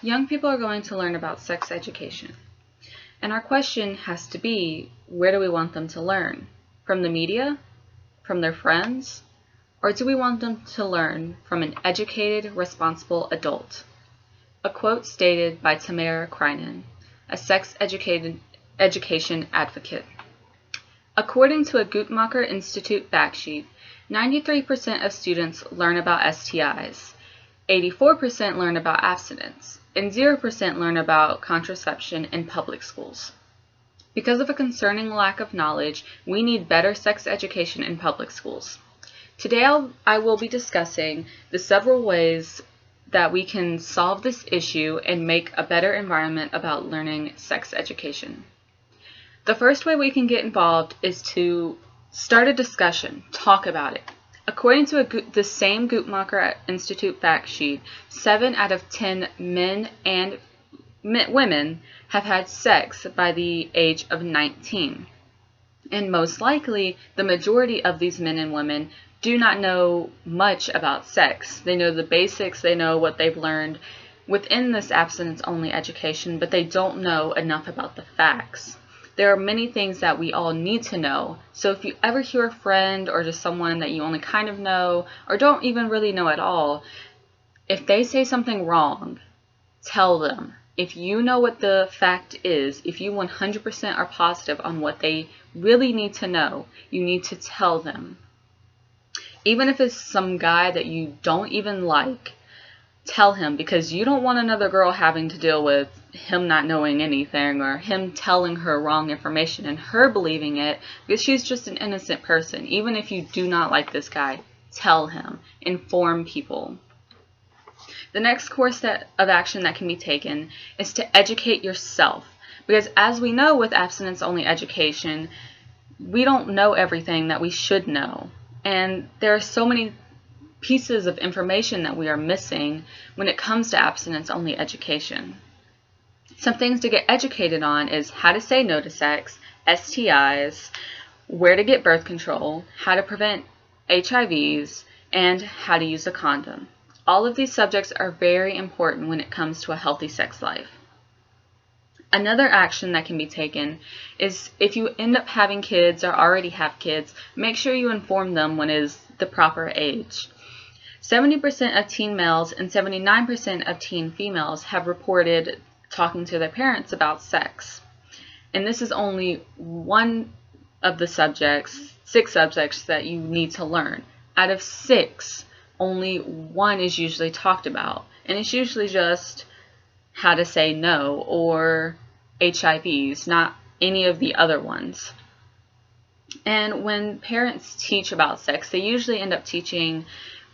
Young people are going to learn about sex education. And our question has to be, where do we want them to learn? From the media? From their friends? Or do we want them to learn from an educated, responsible adult? A quote stated by Tamara Krynen, a sex education advocate. According to a Guttmacher Institute fact sheet, 93% of students learn about STIs, 84% learn about abstinence, and 0% learn about contraception in public schools. Because of a concerning lack of knowledge, we need better sex education in public schools. Today I will be discussing the several ways that we can solve this issue and make a better environment about learning sex education. The first way we can get involved is to start a discussion, talk about it. According to the same Guttmacher Institute fact sheet, 7 out of 10 men and women have had sex by the age of 19. And most likely, the majority of these men and women do not know much about sex. They know the basics, they know what they've learned within this abstinence-only education, but they don't know enough about the facts. There are many things that we all need to know, so if you ever hear a friend or just someone that you only kind of know or don't even really know at all, if they say something wrong, tell them. If you know what the fact is, if you 100% are positive on what they really need to know, you need to tell them. Even if it's some guy that you don't even like, tell him, because you don't want another girl having to deal with him not knowing anything or him telling her wrong information and her believing it because she's just an innocent person. Even if you do not like this guy, tell him. Inform people. The next course of action that can be taken is to educate yourself, because as we know with abstinence-only education, we don't know everything that we should know, and there are so many pieces of information that we are missing when it comes to abstinence-only education. Some things to get educated on is how to say no to sex, STIs, where to get birth control, how to prevent HIVs, and how to use a condom. All of these subjects are very important when it comes to a healthy sex life. Another action that can be taken is if you end up having kids or already have kids, make sure you inform them when is the proper age. 70% of teen males and 79% of teen females have reported talking to their parents about sex. And this is only one of the subjects, 6 subjects that you need to learn. Out of 6, only 1 is usually talked about. And it's usually just how to say no or HIVs, not any of the other ones. And when parents teach about sex, they usually end up teaching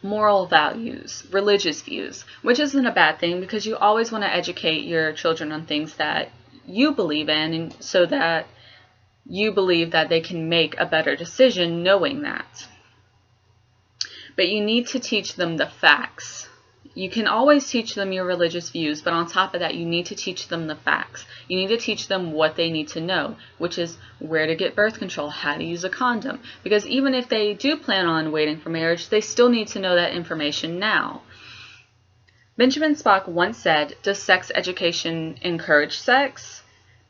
moral values, religious views, which isn't a bad thing because you always want to educate your children on things that you believe in, and so that you believe that they can make a better decision knowing that. But you need to teach them the facts. You can always teach them your religious views, but on top of that, you need to teach them the facts. You need to teach them what they need to know, which is where to get birth control, how to use a condom. Because even if they do plan on waiting for marriage, they still need to know that information now. Benjamin Spock once said, "Does sex education encourage sex?"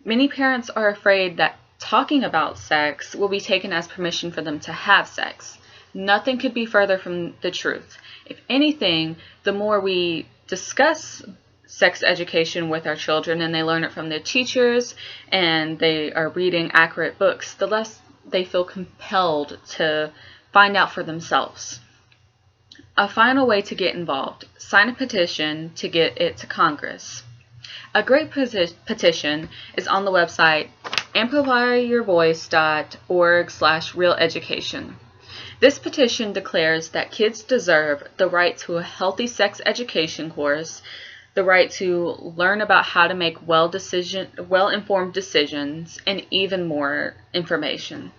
Many parents are afraid that talking about sex will be taken as permission for them to have sex. Nothing could be further from the truth. If anything, the more we discuss sex education with our children and they learn it from their teachers and they are reading accurate books, the less they feel compelled to find out for themselves. A final way to get involved: sign a petition to get it to Congress. A great petition is on the website amplifyyourvoice.org/realeducation. This petition declares that kids deserve the right to a healthy sex education course, the right to learn about how to make well-informed decisions, and even more information.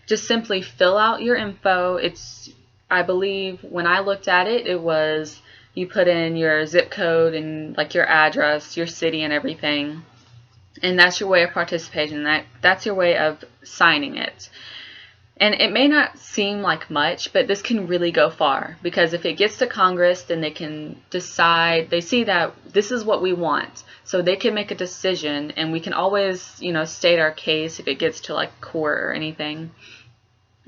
Just simply fill out your info. I believe when I looked at it, it was you put in your zip code and like your address, your city, and everything. And that's your way of participating. That's your way of signing it. And it may not seem like much, but this can really go far, because if it gets to Congress, then they can decide, they see that this is what we want. So they can make a decision, and we can always, state our case if it gets to like court or anything.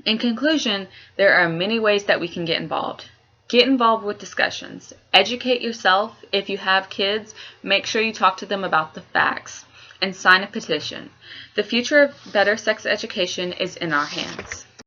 In conclusion, there are many ways that we can get involved. Get involved with discussions. Educate yourself. If you have kids, make sure you talk to them about the facts. And sign a petition. The future of better sex education is in our hands.